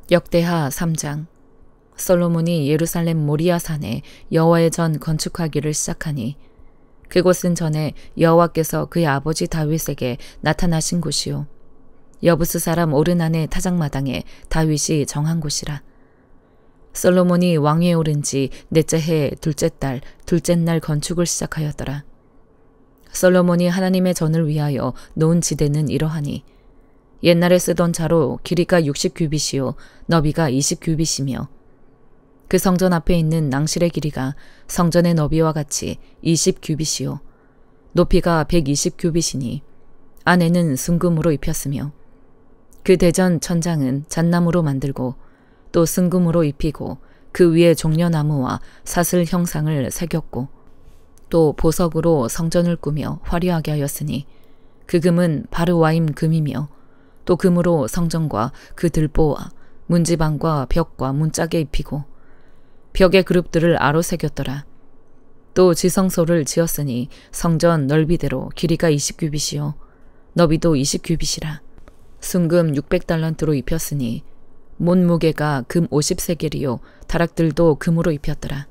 역대하 3장. 솔로몬이 예루살렘 모리아산에 여호와의 전 건축하기를 시작하니 그곳은 전에 여호와께서 그의 아버지 다윗에게 나타나신 곳이요 여부스 사람 오르난의 타작마당에 다윗이 정한 곳이라. 솔로몬이 왕위에 오른 지 넷째 해 둘째 달 둘째 날 건축을 시작하였더라. 솔로몬이 하나님의 전을 위하여 놓은 지대는 이러하니 옛날에 쓰던 자로 길이가 60규빗이요 너비가 20규빗이며 그 성전 앞에 있는 낭실의 길이가 성전의 너비와 같이 20규빗이요 높이가 120규빗이니 안에는 순금으로 입혔으며 그 대전 천장은 잣나무로 만들고 또 순금으로 입히고 그 위에 종려나무와 사슬 형상을 새겼고 또 보석으로 성전을 꾸며 화려하게 하였으니 그 금은 바르와임 금이며 또 금으로 성전과 그 들보와 문지방과 벽과 문짝에 입히고 벽의 그룹들을 아로 새겼더라. 또 지성소를 지었으니 성전 넓이대로 길이가 20규빗이요 너비도 20규빗이라. 순금 600달란트로 입혔으니 못무게가 금 50세겔이요 다락들도 금으로 입혔더라.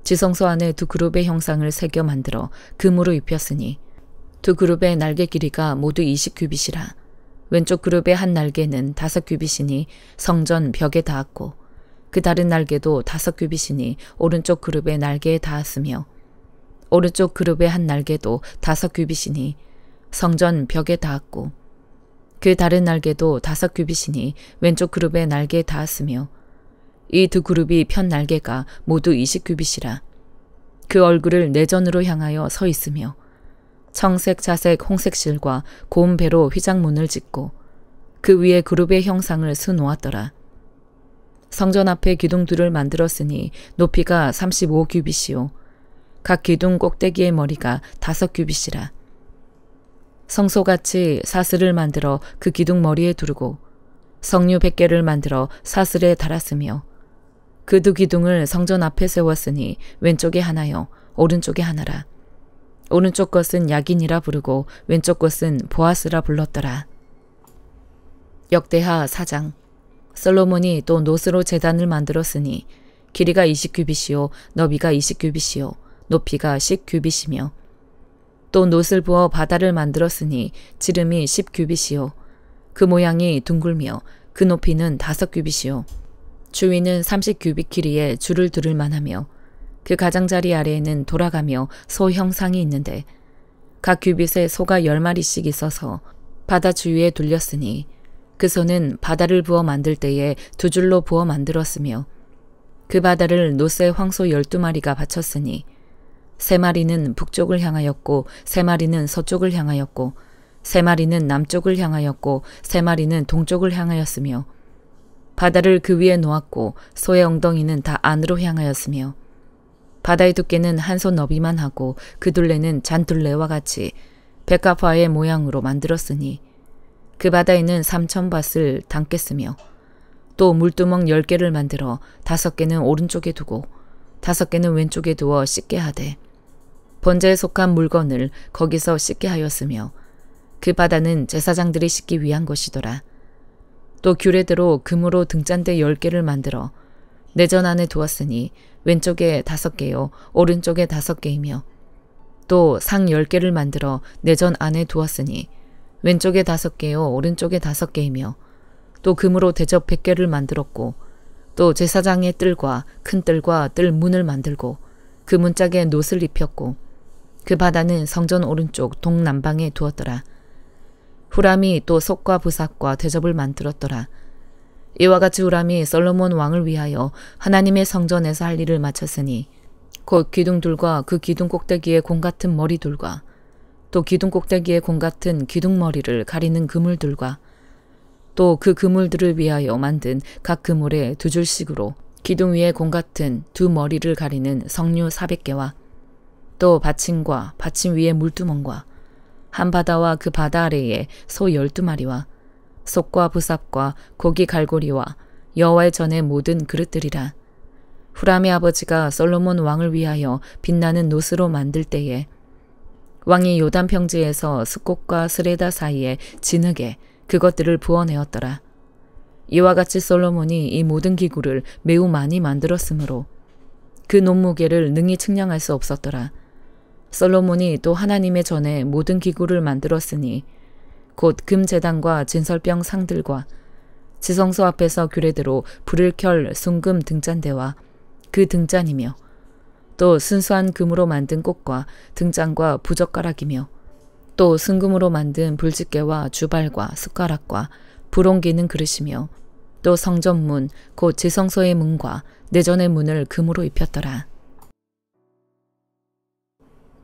지성소 안에 두 그룹의 형상을 새겨 만들어 금으로 입혔으니 두 그룹의 날개 길이가 모두 20규빗이라. 왼쪽 그룹의 한 날개는 5규빗이니 성전 벽에 닿았고 그 다른 날개도 5규빗이니 오른쪽 그룹의 날개에 닿았으며 오른쪽 그룹의 한 날개도 5규빗이니 성전 벽에 닿았고 그 다른 날개도 5규빗이니 왼쪽 그룹의 날개에 닿았으며 이 두 그룹이 편 날개가 모두 20규빗이라. 그 얼굴을 내전으로 향하여 서 있으며 청색, 자색, 홍색 실과 고운 배로 휘장문을 짓고 그 위에 그룹의 형상을 수놓았더라. 성전 앞에 기둥들을 만들었으니 높이가 35규빗이요 각 기둥 꼭대기의 머리가 5규빗이라. 성소같이 사슬을 만들어 그 기둥 머리에 두르고 성류 100개를 만들어 사슬에 달았으며 그 두 기둥을 성전 앞에 세웠으니 왼쪽에 하나요 오른쪽에 하나라. 오른쪽 것은 야긴이라 부르고 왼쪽 것은 보아스라 불렀더라. 역대하 4장. 솔로몬이 또 노스로 제단을 만들었으니 길이가 20규빗이요 너비가 20규빗이요 높이가 10규빗이며 또 노스를 부어 바다를 만들었으니 지름이 10규빗이요 그 모양이 둥글며 그 높이는 5규빗이요 주위는 30규빗 길이에 줄을 두를 만하며 그 가장자리 아래에는 돌아가며 소 형상이 있는데 각 규빗에 소가 10마리씩 있어서 바다 주위에 둘렸으니 그 소는 바다를 부어 만들 때에 두 줄로 부어 만들었으며 그 바다를 노스의 황소 12마리가 바쳤으니 3마리는 북쪽을 향하였고 3마리는 서쪽을 향하였고 3마리는 남쪽을 향하였고 3마리는 동쪽을 향하였으며 바다를 그 위에 놓았고 소의 엉덩이는 다 안으로 향하였으며 바다의 두께는 한 손 너비만 하고 그 둘레는 잔둘레와 같이 백합화의 모양으로 만들었으니 그 바다에는 3000밭을 담겠으며 또 물두멍 10개를 만들어 5개는 오른쪽에 두고 5개는 왼쪽에 두어 씻게 하되 번제에 속한 물건을 거기서 씻게 하였으며 그 바다는 제사장들이 씻기 위한 것이더라. 또 규례대로 금으로 등잔대 10개를 만들어 내전 안에 두었으니 왼쪽에 5개요 오른쪽에 5개이며 또 상 10개를 만들어 내전 안에 두었으니 왼쪽에 5개요 오른쪽에 5개이며 또 금으로 대접 100개를 만들었고 또 제사장의 뜰과 큰 뜰과 뜰 문을 만들고 그 문짝에 놋을 입혔고 그 바다는 성전 오른쪽 동남방에 두었더라. 후람이 또 속과 부삭과 대접을 만들었더라. 이와 같이 후람이 솔로몬 왕을 위하여 하나님의 성전에서 할 일을 마쳤으니 곧 기둥들과 그 기둥 꼭대기의 공 같은 머리들과 또 기둥 꼭대기의 공 같은 기둥머리를 가리는 그물들과 또 그 그물들을 위하여 만든 각 그물에 2줄씩으로 기둥 위에 공 같은 두 머리를 가리는 성류 400개와 또 받침과 받침 위에 물두멍과 한 바다와 그 바다 아래에 소 12마리와 속과 부삽과 고기 갈고리와 여호와의 전의 모든 그릇들이라. 후람의 아버지가 솔로몬 왕을 위하여 빛나는 놋으로 만들 때에 왕이 요단 평지에서 스꽃과 스레다 사이에 진흙에 그것들을 부어내었더라. 이와 같이 솔로몬이 이 모든 기구를 매우 많이 만들었으므로 그 논무게를 능히 측량할 수 없었더라. 솔로몬이 또 하나님의 전에 모든 기구를 만들었으니 곧 금제단과 진설병 상들과 지성소 앞에서 규례대로 불을 켤 순금 등잔대와 그 등잔이며 또 순수한 금으로 만든 꽃과 등잔과 부젓가락이며 또 순금으로 만든 불집게와 주발과 숟가락과 불 옮기는 그릇이며 또 성전문 곧 지성소의 문과 내전의 문을 금으로 입혔더라.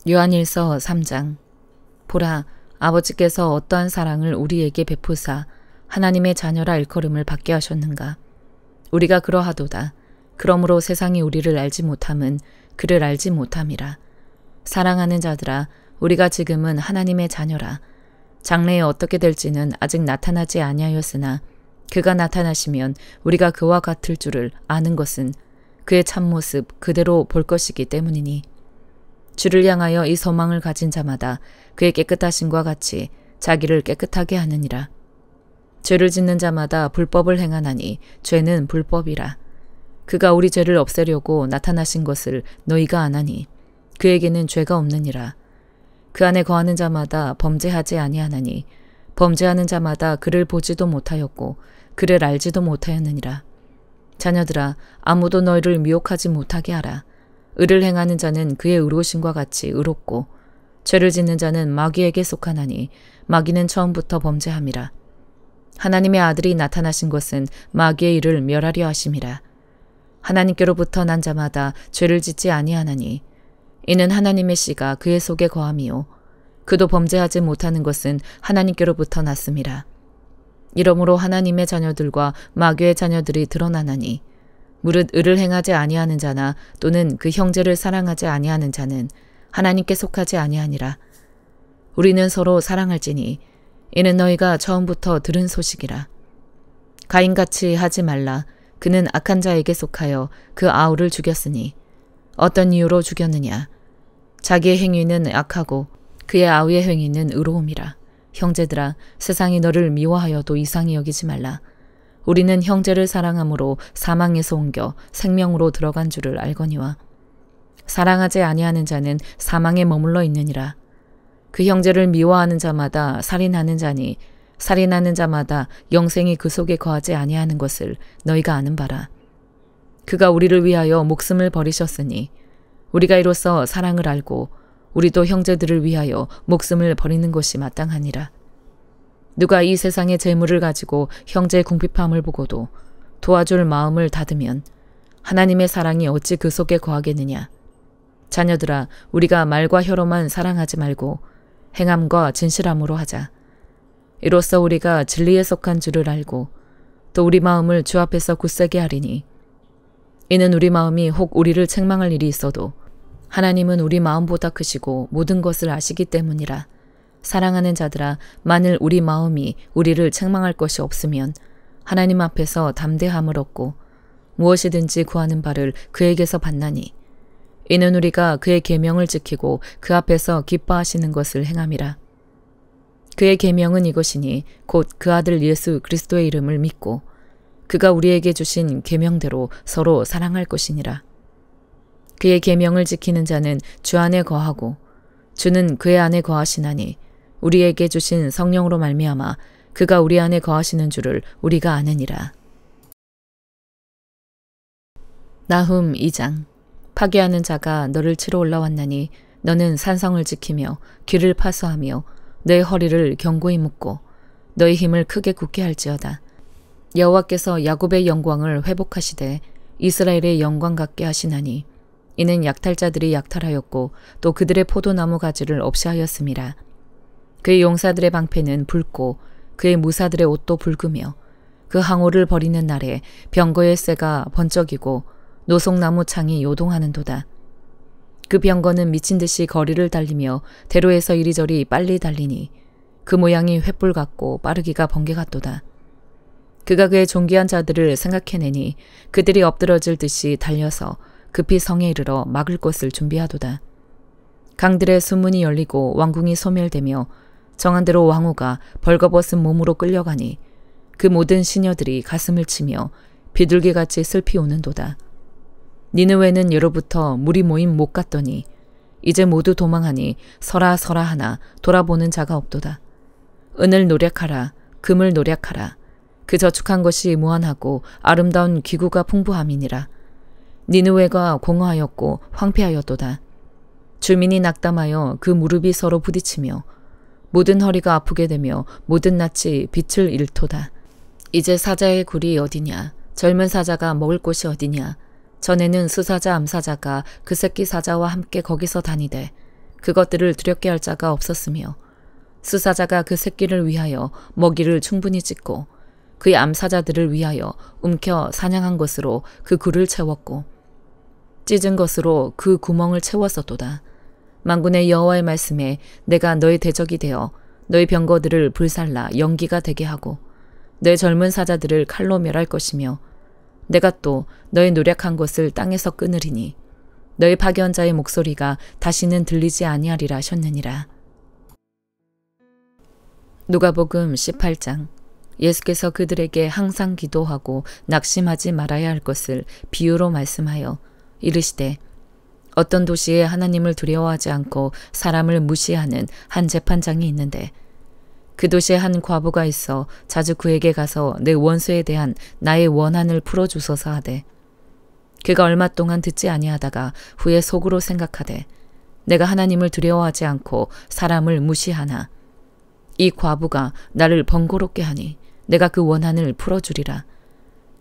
요한일서 3장. 보라, 아버지께서 어떠한 사랑을 우리에게 베푸사 하나님의 자녀라 일컬음을 받게 하셨는가. 우리가 그러하도다. 그러므로 세상이 우리를 알지 못함은 그를 알지 못함이라. 사랑하는 자들아, 우리가 지금은 하나님의 자녀라. 장래에 어떻게 될지는 아직 나타나지 아니하였으나 그가 나타나시면 우리가 그와 같을 줄을 아는 것은 그의 참모습 그대로 볼 것이기 때문이니 주를 향하여 이 소망을 가진 자마다 그의 깨끗하심과 같이 자기를 깨끗하게 하느니라. 죄를 짓는 자마다 불법을 행하나니 죄는 불법이라. 그가 우리 죄를 없애려고 나타나신 것을 너희가 아나니 그에게는 죄가 없느니라. 그 안에 거하는 자마다 범죄하지 아니하나니 범죄하는 자마다 그를 보지도 못하였고 그를 알지도 못하였느니라. 자녀들아, 아무도 너희를 미혹하지 못하게 하라. 의를 행하는 자는 그의 의로우심과 같이 의롭고 죄를 짓는 자는 마귀에게 속하나니 마귀는 처음부터 범죄함이라. 하나님의 아들이 나타나신 것은 마귀의 일을 멸하려 하심이라. 하나님께로부터 난 자마다 죄를 짓지 아니하나니 이는 하나님의 씨가 그의 속에 거함이요 그도 범죄하지 못하는 것은 하나님께로부터 났음이라. 이러므로 하나님의 자녀들과 마귀의 자녀들이 드러나나니 무릇 의를 행하지 아니하는 자나 또는 그 형제를 사랑하지 아니하는 자는 하나님께 속하지 아니하니라. 우리는 서로 사랑할지니 이는 너희가 처음부터 들은 소식이라. 가인같이 하지 말라. 그는 악한 자에게 속하여 그 아우를 죽였으니 어떤 이유로 죽였느냐. 자기의 행위는 악하고 그의 아우의 행위는 의로움이라. 형제들아, 세상이 너를 미워하여도 이상히 여기지 말라. 우리는 형제를 사랑함으로 사망에서 옮겨 생명으로 들어간 줄을 알거니와 사랑하지 아니하는 자는 사망에 머물러 있느니라. 그 형제를 미워하는 자마다 살인하는 자니 살인하는 자마다 영생이 그 속에 거하지 아니하는 것을 너희가 아는 바라. 그가 우리를 위하여 목숨을 버리셨으니 우리가 이로써 사랑을 알고 우리도 형제들을 위하여 목숨을 버리는 것이 마땅하니라. 누가 이 세상의 재물을 가지고 형제의 궁핍함을 보고도 도와줄 마음을 닫으면 하나님의 사랑이 어찌 그 속에 거하겠느냐. 자녀들아, 우리가 말과 혀로만 사랑하지 말고 행함과 진실함으로 하자. 이로써 우리가 진리에 속한 줄을 알고 또 우리 마음을 주 앞에서 굳세게 하리니 이는 우리 마음이 혹 우리를 책망할 일이 있어도 하나님은 우리 마음보다 크시고 모든 것을 아시기 때문이라. 사랑하는 자들아, 만일 우리 마음이 우리를 책망할 것이 없으면 하나님 앞에서 담대함을 얻고 무엇이든지 구하는 바를 그에게서 받나니 이는 우리가 그의 계명을 지키고 그 앞에서 기뻐하시는 것을 행함이라. 그의 계명은 이것이니 곧 그 아들 예수 그리스도의 이름을 믿고 그가 우리에게 주신 계명대로 서로 사랑할 것이니라. 그의 계명을 지키는 자는 주 안에 거하고 주는 그의 안에 거하시나니 우리에게 주신 성령으로 말미암아 그가 우리 안에 거하시는 줄을 우리가 아느니라. 나훔 2장. 파괴하는 자가 너를 치러 올라왔나니 너는 산성을 지키며 귀를 파수하며 너의 허리를 견고히 묶고 너의 힘을 크게 굳게 할지어다. 여호와께서 야곱의 영광을 회복하시되 이스라엘의 영광 같게 하시나니 이는 약탈자들이 약탈하였고 또 그들의 포도나무 가지를 없이 하였음이라. 그의 용사들의 방패는 붉고 그의 무사들의 옷도 붉으며 그 항오를 버리는 날에 병거의 쇠가 번쩍이고 노송나무 창이 요동하는도다. 그 병거는 미친 듯이 거리를 달리며 대로에서 이리저리 빨리 달리니 그 모양이 횃불 같고 빠르기가 번개 같도다. 그가 그의 존귀한 자들을 생각해내니 그들이 엎드러질 듯이 달려서 급히 성에 이르러 막을 것을 준비하도다. 강들의 수문이 열리고 왕궁이 소멸되며 정한 대로 왕후가 벌거벗은 몸으로 끌려가니 그 모든 시녀들이 가슴을 치며 비둘기같이 슬피 우는도다. 니느웨는 예로부터 물이 모임 못 갔더니 이제 모두 도망하니 서라 하나 돌아보는 자가 없도다. 은을 노력하라, 금을 노력하라. 그 저축한 것이 무한하고 아름다운 기구가 풍부함이니라. 니느웨가 공허하였고 황폐하였도다. 주민이 낙담하여 그 무릎이 서로 부딪히며 모든 허리가 아프게 되며 모든 낯이 빛을 잃도다. 이제 사자의 굴이 어디냐? 젊은 사자가 먹을 곳이 어디냐? 전에는 수사자 암사자가 그 새끼 사자와 함께 거기서 다니되 그것들을 두렵게 할 자가 없었으며 수사자가 그 새끼를 위하여 먹이를 충분히 찢고 그의 암사자들을 위하여 움켜 사냥한 것으로 그 굴을 채웠고 찢은 것으로 그 구멍을 채웠었도다. 만군의 여호와의 말씀에 내가 너의 대적이 되어 너의 병거들을 불살라 연기가 되게 하고 너의 젊은 사자들을 칼로 멸할 것이며 내가 또 너의 노력한 것을 땅에서 끊으리니 너의 파견자의 목소리가 다시는 들리지 아니하리라 하셨느니라. 누가복음 18장. 예수께서 그들에게 항상 기도하고 낙심하지 말아야 할 것을 비유로 말씀하여 이르시되 어떤 도시에 하나님을 두려워하지 않고 사람을 무시하는 한 재판장이 있는데 그 도시에 한 과부가 있어 자주 그에게 가서 내 원수에 대한 나의 원한을 풀어주소서 하되 그가 얼마 동안 듣지 아니하다가 후에 속으로 생각하되 내가 하나님을 두려워하지 않고 사람을 무시하나 이 과부가 나를 번거롭게 하니 내가 그 원한을 풀어주리라.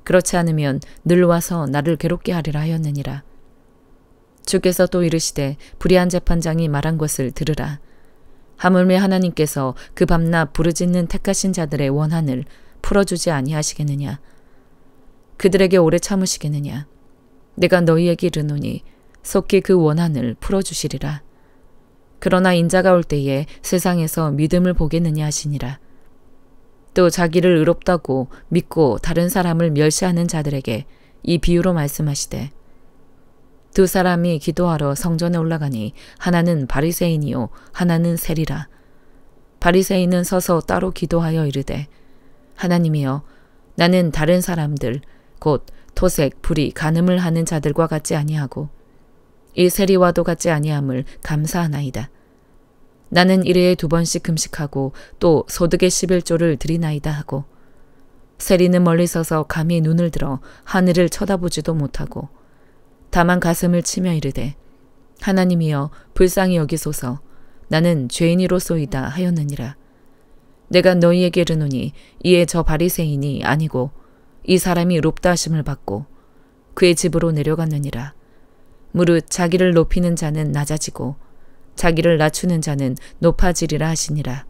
그렇지 않으면 늘 와서 나를 괴롭게 하리라 하였느니라. 주께서 또 이르시되 불의한 재판장이 말한 것을 들으라. 하물며 하나님께서 그 밤낮 부르짖는 택하신 자들의 원한을 풀어주지 아니하시겠느냐. 그들에게 오래 참으시겠느냐. 내가 너희에게 이르노니 속히 그 원한을 풀어주시리라. 그러나 인자가 올 때에 세상에서 믿음을 보겠느냐 하시니라. 또 자기를 의롭다고 믿고 다른 사람을 멸시하는 자들에게 이 비유로 말씀하시되 두 사람이 기도하러 성전에 올라가니 하나는 바리새인이요 하나는 세리라. 바리새인은 서서 따로 기도하여 이르되 하나님이여 나는 다른 사람들 곧 토색, 불의, 간음을 하는 자들과 같지 아니하고 이 세리와도 같지 아니함을 감사하나이다. 나는 일회에 2번씩 금식하고 또 소득의 11조를 드리나이다 하고 세리는 멀리 서서 감히 눈을 들어 하늘을 쳐다보지도 못하고 다만 가슴을 치며 이르되 하나님이여 불쌍히 여기소서 나는 죄인이로소이다 하였느니라. 내가 너희에게 이르노니 이에 저 바리새인이 아니고 이 사람이 의롭다 하심을 받고 그의 집으로 내려갔느니라. 무릇 자기를 높이는 자는 낮아지고 자기를 낮추는 자는 높아지리라 하시니라.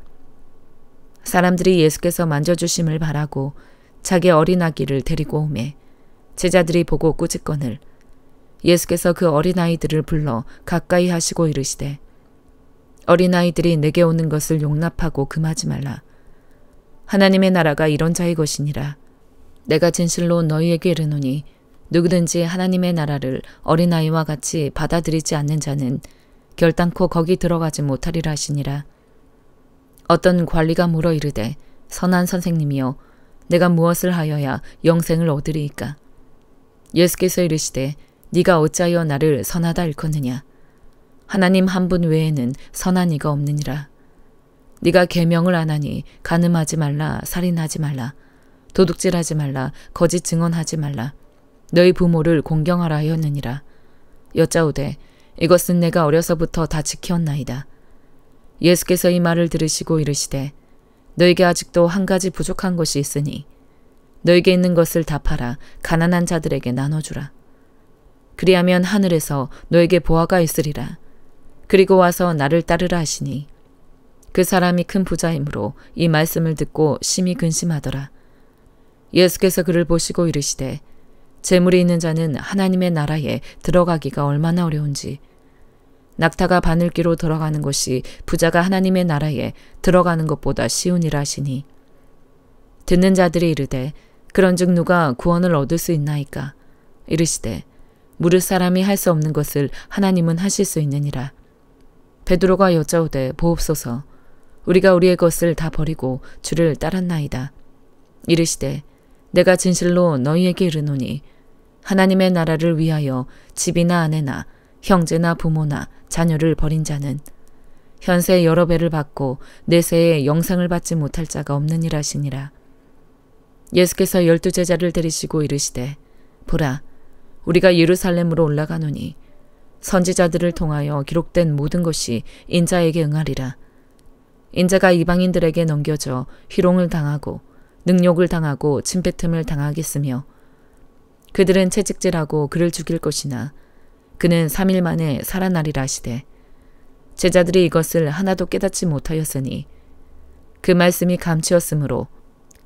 사람들이 예수께서 만져주심을 바라고 자기 어린아기를 데리고 오매 제자들이 보고 꾸짖거늘 예수께서 그 어린아이들을 불러 가까이 하시고 이르시되 어린아이들이 내게 오는 것을 용납하고 금하지 말라. 하나님의 나라가 이런 자의 것이니라. 내가 진실로 너희에게 이르노니 누구든지 하나님의 나라를 어린아이와 같이 받아들이지 않는 자는 결단코 거기 들어가지 못하리라 하시니라. 어떤 관리가 물어 이르되 선한 선생님이여 내가 무엇을 하여야 영생을 얻으리이까? 예수께서 이르시되 네가 어찌하여 나를 선하다 일컫느냐? 하나님 한 분 외에는 선한 이가 없느니라. 네가 계명을 안 하니 간음하지 말라, 살인하지 말라, 도둑질하지 말라, 거짓 증언하지 말라, 너희 부모를 공경하라 하였느니라. 여짜오되 이것은 내가 어려서부터 다 지켰나이다. 예수께서 이 말을 들으시고 이르시되 너에게 아직도 한 가지 부족한 것이 있으니 너에게 있는 것을 다 팔아 가난한 자들에게 나눠주라. 그리하면 하늘에서 너에게 보화가 있으리라. 그리고 와서 나를 따르라 하시니 그 사람이 큰 부자이므로 이 말씀을 듣고 심히 근심하더라. 예수께서 그를 보시고 이르시되 재물이 있는 자는 하나님의 나라에 들어가기가 얼마나 어려운지 낙타가 바늘기로 들어가는 것이 부자가 하나님의 나라에 들어가는 것보다 쉬우니라 하시니 듣는 자들이 이르되 그런즉 누가 구원을 얻을 수 있나이까? 이르시되 물을 사람이 할 수 없는 것을 하나님은 하실 수 있느니라. 베드로가 여짜오되 보옵소서 우리가 우리의 것을 다 버리고 주를 따랐나이다. 이르시되 내가 진실로 너희에게 이르노니 하나님의 나라를 위하여 집이나 아내나 형제나 부모나 자녀를 버린 자는 현세 여러 배를 받고 내세에 영생을 받지 못할 자가 없느니라 하시니라. 예수께서 12 제자를 데리시고 이르시되 보라 우리가 예루살렘으로 올라가노니 선지자들을 통하여 기록된 모든 것이 인자에게 응하리라. 인자가 이방인들에게 넘겨져 희롱을 당하고 능욕을 당하고 침뱉음을 당하겠으며 그들은 채찍질하고 그를 죽일 것이나 그는 3일 만에 살아나리라 하시되 제자들이 이것을 하나도 깨닫지 못하였으니 그 말씀이 감추었으므로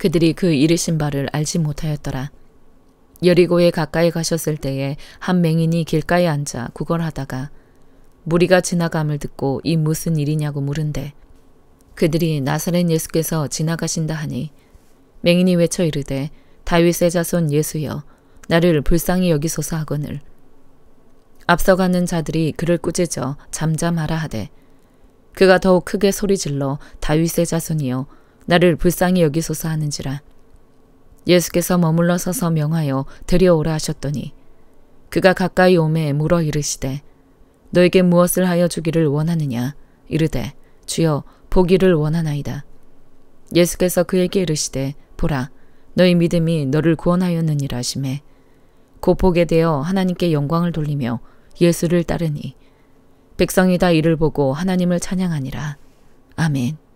그들이 그 이르신 바를 알지 못하였더라. 여리고에 가까이 가셨을 때에 한 맹인이 길가에 앉아 구걸하다가 무리가 지나감을 듣고 이 무슨 일이냐고 물은데 그들이 나사렛 예수께서 지나가신다 하니 맹인이 외쳐 이르되 다윗의 자손 예수여 나를 불쌍히 여기소서 하거늘 앞서가는 자들이 그를 꾸짖어 잠잠하라 하되 그가 더욱 크게 소리질러 다윗의 자손이여 나를 불쌍히 여기소서 하는지라. 예수께서 머물러 서서 명하여 데려오라 하셨더니 그가 가까이 오매 물어 이르시되 너에게 무엇을 하여 주기를 원하느냐. 이르되 주여 보기를 원하나이다. 예수께서 그에게 이르시되 보라 너희 믿음이 너를 구원하였느니라 하시매 곧 보게 되어 하나님께 영광을 돌리며 예수를 따르니 백성이 다 이를 보고 하나님을 찬양하니라. 아멘.